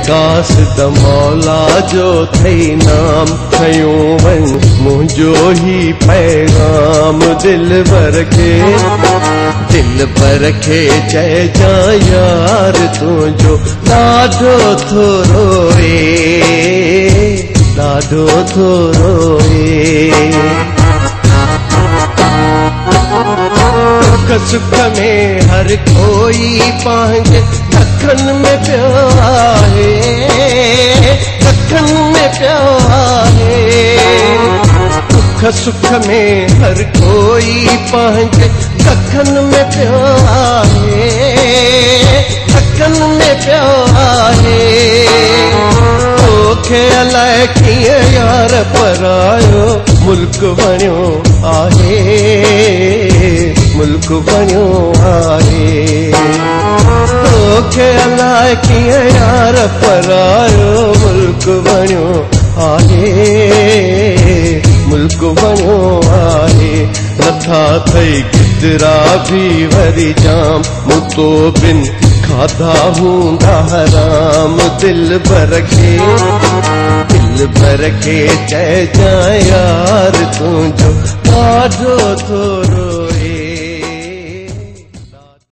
कास the मौला जो थई नाम खयूं वन मुंहिंजो ही पैगाम दिल भर के चइजां यार तुंहिंजो ॾाढो थो रोए ॾाढो थो रोए दुख सुख में हर कोई पंहिंजे धखन में पियो आहे धखन में पियो आहे दुख सुख में हर कोई पंहिंजे धखन में पियो आहे धखन में पियो आहे तोखे अलाए कीअं यार परायो मुल्क बणियो आहे मुल्क बणियो आहे तोखे अलाए कीअं यार परायो मुल्क बणियो आहे मुल्क बणियो आहे नथा थई गिदरा भी वरी जाम मूं तो बिन खाधा हूंदा हराम दिल भर के चइजां यार तुंहिंजो ॾाढो थो रोए।